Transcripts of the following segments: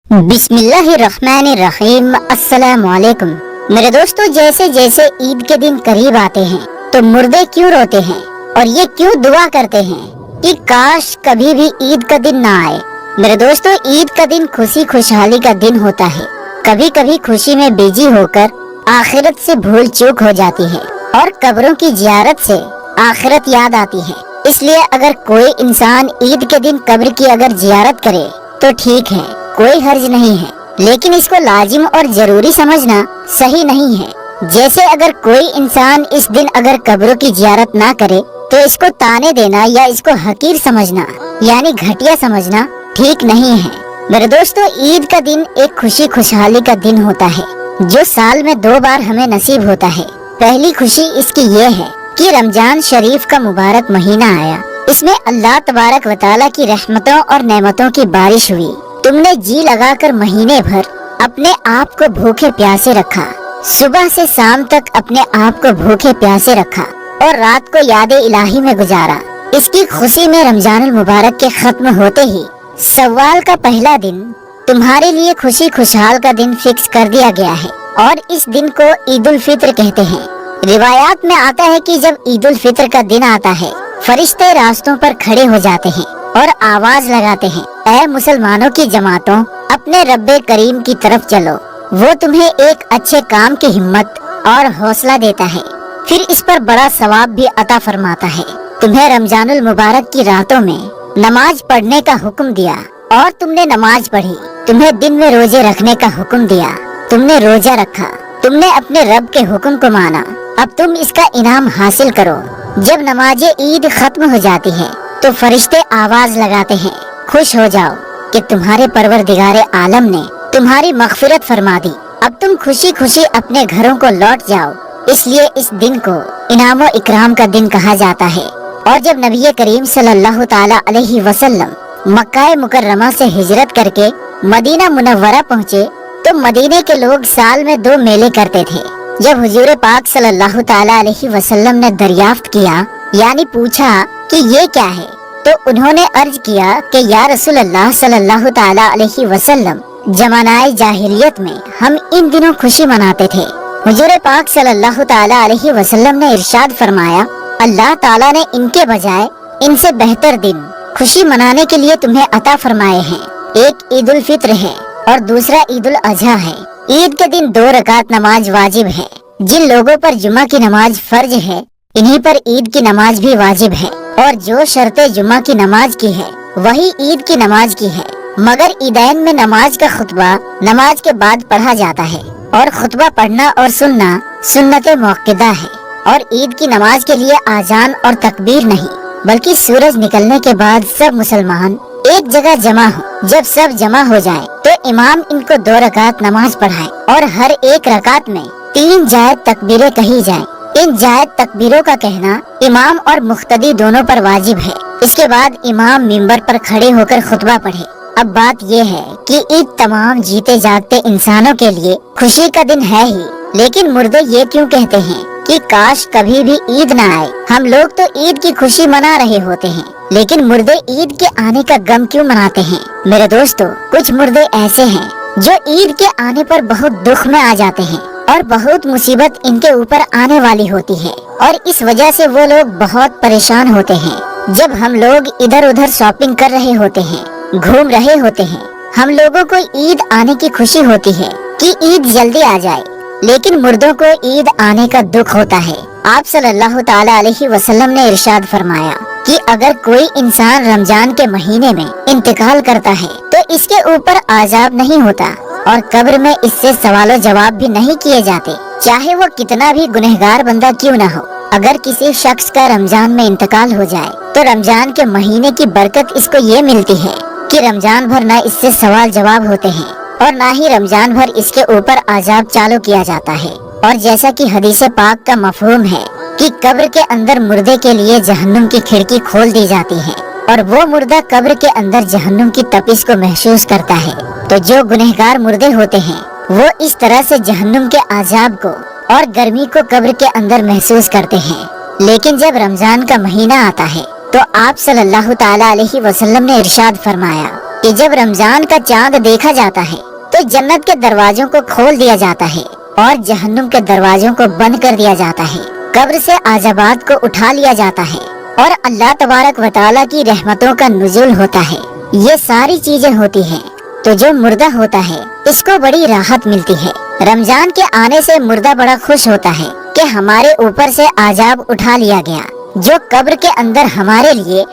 بسم اللہ الرحمن الرحیم۔ السلام علیکم میرے دوستو، جیسے جیسے عید کے دن قریب آتے ہیں تو مردے کیوں روتے ہیں اور یہ کیوں دعا کرتے ہیں کہ کاش کبھی بھی عید کا دن نہ آئے۔ میرے دوستو، عید کا دن خوشی خوشحالی کا دن ہوتا ہے۔ کبھی کبھی خوشی میں بیجی ہو کر آخرت سے بھول چوک ہو جاتی ہے اور قبروں کی زیارت سے آخرت یاد آتی ہے۔ اس لیے اگر کوئی انسان عید کے دن قبر کی اگر زیارت کرے تو ٹھیک ہے، کوئی حرج نہیں ہے، لیکن اس کو لازم اور ضروری سمجھنا صحیح نہیں ہے۔ جیسے اگر کوئی انسان اس دن اگر قبروں کی زیارت نہ کرے تو اس کو تانے دینا یا اس کو حقیر سمجھنا یعنی گھٹیا سمجھنا ٹھیک نہیں ہے۔ میرے دوستو، عید کا دن ایک خوشی خوشحالی کا دن ہوتا ہے جو سال میں 2 بار ہمیں نصیب ہوتا ہے۔ پہلی خوشی اس کی یہ ہے کہ رمضان شریف کا مبارک مہینہ آیا، اس میں اللہ تبارک و تعالیٰ کی رحمتوں اور نعمتوں کی بارش ہوئی۔ تم نے جی لگا کر مہینے بھر اپنے آپ کو بھوکے پیاسے رکھا، صبح سے شام تک اپنے آپ کو بھوکے پیاسے رکھا اور رات کو یاد الہی میں گزارا۔ اس کی خوشی میں رمضان المبارک کے ختم ہوتے ہی سوال کا پہلا دن تمہارے لیے خوشی خوشحال کا دن فکس کر دیا گیا ہے اور اس دن کو عید الفطر کہتے ہیں۔ روایات میں آتا ہے کہ جب عید الفطر کا دن آتا ہے، فرشتے راستوں پر کھڑے ہو جاتے ہیں اور آواز لگاتے ہیں، اے مسلمانوں کی جماعتوں، اپنے رب کریم کی طرف چلو، وہ تمہیں ایک اچھے کام کی ہمت اور حوصلہ دیتا ہے، پھر اس پر بڑا ثواب بھی عطا فرماتا ہے۔ تمہیں رمضان المبارک کی راتوں میں نماز پڑھنے کا حکم دیا اور تم نے نماز پڑھی، تمہیں دن میں روزے رکھنے کا حکم دیا، تم نے روزہ رکھا، تم نے اپنے رب کے حکم کو مانا، اب تم اس کا انعام حاصل کرو۔ جب نماز عید ختم ہو جاتی ہے تو فرشتے آواز لگاتے ہیں، خوش ہو جاؤ کہ تمہارے پروردگار عالم نے تمہاری مغفرت فرما دی، اب تم خوشی خوشی اپنے گھروں کو لوٹ جاؤ۔ اس لیے اس دن کو انعام و اکرام کا دن کہا جاتا ہے۔ اور جب نبی کریم صلی اللہ تعالی علیہ وسلم مکہ مکرمہ سے ہجرت کر کے مدینہ منورہ پہنچے تو مدینے کے لوگ سال میں 2 میلے کرتے تھے۔ جب حضور پاک صلی اللہ تعالی علیہ وسلم نے دریافت کیا یعنی پوچھا کہ یہ کیا ہے تو انہوں نے عرض کیا کہ یا رسول اللہ صلی اللہ تعالی علیہ وسلم، زمانہ جاہلیت میں ہم ان دنوں خوشی مناتے تھے۔ حضور پاک صلی اللہ تعالی علیہ وسلم نے ارشاد فرمایا، اللہ تعالی نے ان کے بجائے ان سے بہتر دن خوشی منانے کے لیے تمہیں عطا فرمائے ہیں۔ ایک عید الفطر ہے اور دوسرا عید الاضحیٰ ہے۔ عید کے دن 2 رکعت نماز واجب ہے۔ جن لوگوں پر جمعہ کی نماز فرض ہے انہی پر عید کی نماز بھی واجب ہے، اور جو شرط جمعہ کی نماز کی ہے وہی عید کی نماز کی ہے، مگر عیدین میں نماز کا خطبہ نماز کے بعد پڑھا جاتا ہے اور خطبہ پڑھنا اور سننا سنت موقدہ ہے، اور عید کی نماز کے لیے آذان اور تکبیر نہیں بلکہ سورج نکلنے کے بعد سب مسلمان ایک جگہ جمع ہو۔ جب سب جمع ہو جائے تو امام ان کو 2 رکعت نماز پڑھائے اور ہر ایک رکعت میں 3 زائد تکبیریں کہی جائیں۔ ان زائد تکبیروں کا کہنا امام اور مقتدی دونوں پر واجب ہے۔ اس کے بعد امام منبر پر کھڑے ہو کر خطبہ پڑھے۔ اب بات یہ ہے کہ عید تمام جیتے جاگتے انسانوں کے لیے خوشی کا دن ہے ہی، لیکن مردے یہ کیوں کہتے ہیں کہ کاش کبھی بھی عید نہ آئے۔ ہم لوگ تو عید کی خوشی منا رہے ہوتے ہیں، لیکن مردے عید کے آنے کا غم کیوں مناتے ہیں؟ میرے دوستو، کچھ مردے ایسے ہیں جو عید کے آنے پر بہت دکھ میں آ جاتے ہیں اور بہت مصیبت ان کے اوپر آنے والی ہوتی ہے، اور اس وجہ سے وہ لوگ بہت پریشان ہوتے ہیں۔ جب ہم لوگ ادھر ادھر شاپنگ کر رہے ہوتے ہیں، گھوم رہے ہوتے ہیں، ہم لوگوں کو عید آنے کی خوشی ہوتی ہے کہ عید جلدی آ جائے، لیکن مردوں کو عید آنے کا دکھ ہوتا ہے۔ آپ صلی اللہ تعالی علیہ وسلم نے ارشاد فرمایا کہ اگر کوئی انسان رمضان کے مہینے میں انتقال کرتا ہے تو اس کے اوپر عذاب نہیں ہوتا اور قبر میں اس سے سوال و جواب بھی نہیں کیے جاتے، چاہے وہ کتنا بھی گنہگار بندہ کیوں نہ ہو۔ اگر کسی شخص کا رمضان میں انتقال ہو جائے تو رمضان کے مہینے کی برکت اس کو یہ ملتی ہے کہ رمضان بھر نہ اس سے سوال جواب ہوتے ہیں اور نہ ہی رمضان بھر اس کے اوپر عذاب چالو کیا جاتا ہے۔ اور جیسا کہ حدیث پاک کا مفہوم ہے کہ قبر کے اندر مردے کے لیے جہنم کی کھڑکی کھول دی جاتی ہے اور وہ مردہ قبر کے اندر جہنم کی تپش کو محسوس کرتا ہے، تو جو گنہگار مردے ہوتے ہیں وہ اس طرح سے جہنم کے عذاب کو اور گرمی کو قبر کے اندر محسوس کرتے ہیں۔ لیکن جب رمضان کا مہینہ آتا ہے تو آپ صلی اللہ تعالی علیہ وسلم نے ارشاد فرمایا کہ جب رمضان کا چاند دیکھا جاتا ہے تو جنت کے دروازوں کو کھول دیا جاتا ہے اور جہنم کے دروازوں کو بند کر دیا جاتا ہے، قبر سے عذابات کو اٹھا لیا جاتا ہے اور اللہ تبارک و تعالیٰ کی رحمتوں کا نزول ہوتا ہے۔ یہ ساری چیزیں ہوتی ہیں تو جو مردہ ہوتا ہے اس کو بڑی راحت ملتی ہے۔ رمضان کے آنے سے مردہ بڑا خوش ہوتا ہے کہ ہمارے اوپر سے عذاب اٹھا لیا گیا۔ جو قبر کے اندر ہمارے لیے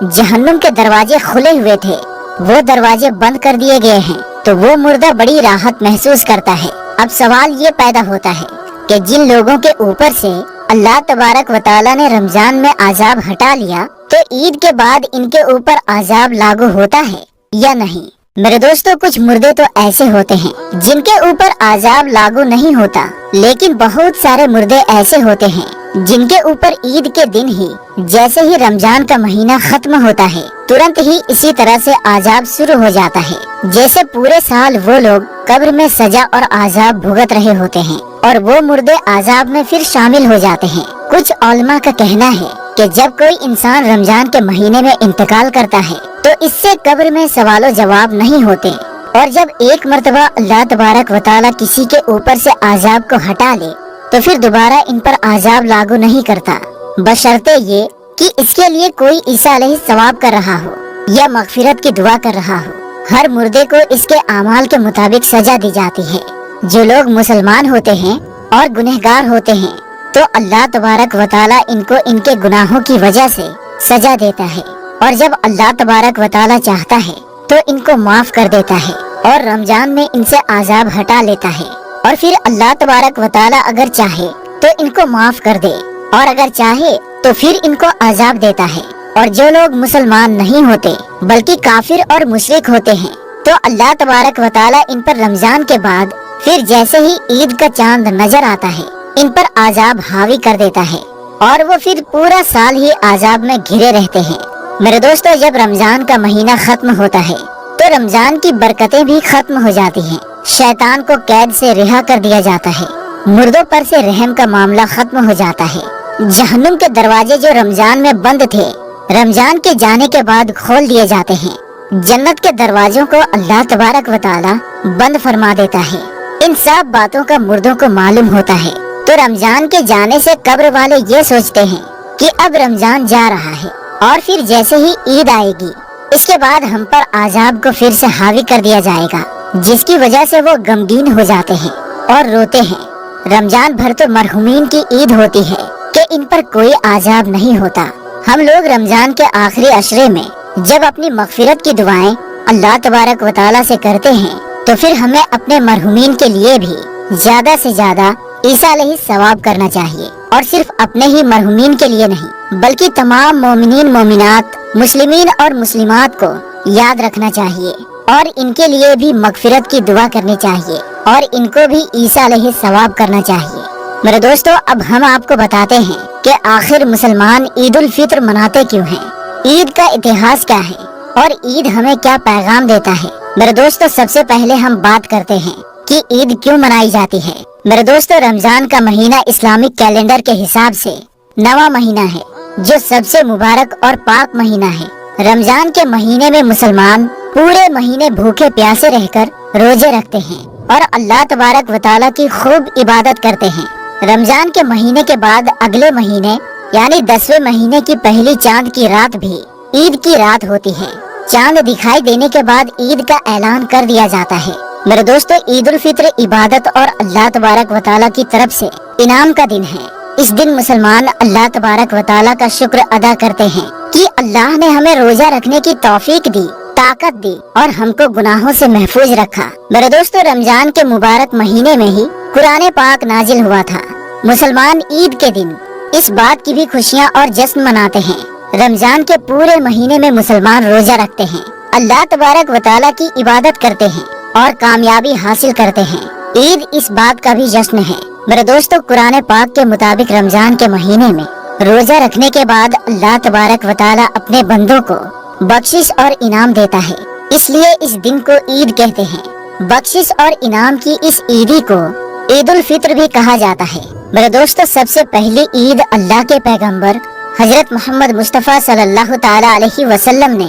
جہنم کے دروازے کھلے ہوئے تھے وہ دروازے بند کر دیے گئے ہیں تو وہ مردہ بڑی راحت محسوس کرتا ہے۔ اب سوال یہ پیدا ہوتا ہے کہ جن لوگوں کے اوپر سے اللہ تبارک و تعالیٰ نے رمضان میں عذاب ہٹا لیا تو عید کے بعد ان کے اوپر عذاب لاگو ہوتا ہے یا نہیں؟ میرے دوستو، کچھ مردے تو ایسے ہوتے ہیں جن کے اوپر عذاب لاگو نہیں ہوتا، لیکن بہت سارے مردے ایسے ہوتے ہیں جن کے اوپر عید کے دن ہی جیسے ہی رمضان کا مہینہ ختم ہوتا ہے ترنت ہی اسی طرح سے عذاب شروع ہو جاتا ہے، جیسے پورے سال وہ لوگ قبر میں سزا اور عذاب بھگت رہے ہوتے ہیں اور وہ مردے عذاب میں پھر شامل ہو جاتے ہیں۔ کچھ علماء کا کہنا ہے کہ جب کوئی انسان رمضان کے مہینے میں انتقال کرتا ہے تو اس سے قبر میں سوال و جواب نہیں ہوتے، اور جب ایک مرتبہ اللہ تبارک و تعالیٰ کسی کے اوپر سے عذاب کو ہٹا لے تو پھر دوبارہ ان پر عذاب لاگو نہیں کرتا، بشرطے یہ کہ اس کے لیے کوئی عیسیٰ علیہ الثواب کر رہا ہو یا مغفرت کی دعا کر رہا ہو۔ ہر مردے کو اس کے اعمال کے مطابق سزا دی جاتی ہے۔ جو لوگ مسلمان ہوتے ہیں اور گنہگار ہوتے ہیں تو اللہ تبارک و تعالیٰ ان کو ان کے گناہوں کی وجہ سے سزا دیتا ہے، اور جب اللہ تبارک و تعالیٰ چاہتا ہے تو ان کو معاف کر دیتا ہے اور رمضان میں ان سے عذاب ہٹا لیتا ہے، اور پھر اللہ تبارک و تعالیٰ اگر چاہے تو ان کو معاف کر دے اور اگر چاہے تو پھر ان کو عذاب دیتا ہے۔ اور جو لوگ مسلمان نہیں ہوتے بلکہ کافر اور مشرک ہوتے ہیں تو اللہ تبارک و تعالیٰ ان پر رمضان کے بعد پھر جیسے ہی عید کا چاند نظر آتا ہے ان پر عذاب حاوی کر دیتا ہے اور وہ پھر پورا سال ہی عذاب میں گھرے رہتے ہیں۔ میرے دوستو، جب رمضان کا مہینہ ختم ہوتا ہے تو رمضان کی برکتیں بھی ختم ہو جاتی ہیں، شیطان کو قید سے رہا کر دیا جاتا ہے، مردوں پر سے رحم کا معاملہ ختم ہو جاتا ہے، جہنم کے دروازے جو رمضان میں بند تھے رمضان کے جانے کے بعد کھول دیے جاتے ہیں، جنت کے دروازوں کو اللہ تبارک و تعالیٰ بند فرما دیتا ہے۔ ان سب باتوں کا مردوں کو معلوم ہوتا ہے تو رمضان کے جانے سے قبر والے یہ سوچتے ہیں کہ اب رمضان جا رہا ہے اور پھر جیسے ہی عید آئے گی اس کے بعد ہم پر عذاب کو پھر سے حاوی کر دیا جائے گا، جس کی وجہ سے وہ غمگین ہو جاتے ہیں اور روتے ہیں۔ رمضان بھر تو مرحومین کی عید ہوتی ہے کہ ان پر کوئی عذاب نہیں ہوتا۔ ہم لوگ رمضان کے آخری عشرے میں جب اپنی مغفرت کی دعائیں اللہ تبارک و تعالیٰ سے کرتے ہیں تو پھر ہمیں اپنے مرحومین کے لیے بھی زیادہ سے زیادہ عیسیٰ علیہ الثواب کرنا چاہیے، اور صرف اپنے ہی مرحومین کے لیے نہیں بلکہ تمام مومنین مومنات مسلمین اور مسلمات کو یاد رکھنا چاہیے اور ان کے لیے بھی مغفرت کی دعا کرنی چاہیے اور ان کو بھی عیسیٰ علیہ الثواب کرنا چاہیے۔ میرے دوستو، اب ہم آپ کو بتاتے ہیں کہ آخر مسلمان عید الفطر مناتے کیوں ہیں، عید کا اتہاس کیا ہے اور عید ہمیں کیا پیغام دیتا ہے۔ میرے دوستو، سب سے پہلے ہم بات کرتے ہیں کہ عید کیوں منائی جاتی ہے۔ میرے دوستو، رمضان کا مہینہ اسلامک کیلنڈر کے حساب سے 9واں مہینہ ہے جو سب سے مبارک اور پاک مہینہ ہے۔ رمضان کے مہینے میں مسلمان پورے مہینے بھوکے پیاسے رہ کر روزے رکھتے ہیں اور اللہ تبارک و تعالیٰ کی خوب عبادت کرتے ہیں۔ رمضان کے مہینے کے بعد اگلے مہینے یعنی 10ویں مہینے کی پہلی چاند کی رات بھی عید کی رات ہوتی ہے۔ چاند دکھائی دینے کے بعد عید کا اعلان کر دیا جاتا ہے۔ میرے دوستو، عید الفطر عبادت اور اللہ تبارک و تعالیٰ کی طرف سے انعام کا دن ہے۔ اس دن مسلمان اللہ تبارک و تعالیٰ کا شکر ادا کرتے ہیں کہ اللہ نے ہمیں روزہ رکھنے کی توفیق دی، طاقت دی اور ہم کو گناہوں سے محفوظ رکھا۔ میرے دوستو، رمضان کے مبارک مہینے میں ہی قرآن پاک نازل ہوا تھا۔ مسلمان عید کے دن اس بات کی بھی خوشیاں اور جشن مناتے ہیں۔ رمضان کے پورے مہینے میں مسلمان روزہ رکھتے ہیں، اللہ تبارک و تعالیٰ کی عبادت کرتے ہیں اور کامیابی حاصل کرتے ہیں۔ عید اس بات کا بھی جشن ہے۔ میرے دوستو، قرآن پاک کے مطابق رمضان کے مہینے میں روزہ رکھنے کے بعد اللہ تبارک و تعالیٰ اپنے بندوں کو بخشش اور انعام دیتا ہے، اس لیے اس دن کو عید کہتے ہیں۔ بخشش اور انعام کی اس عیدی کو عید الفطر بھی کہا جاتا ہے۔ میرے دوستو، سب سے پہلی عید اللہ کے پیغمبر حضرت محمد مصطفیٰ صلی اللہ تعالیٰ علیہ وسلم نے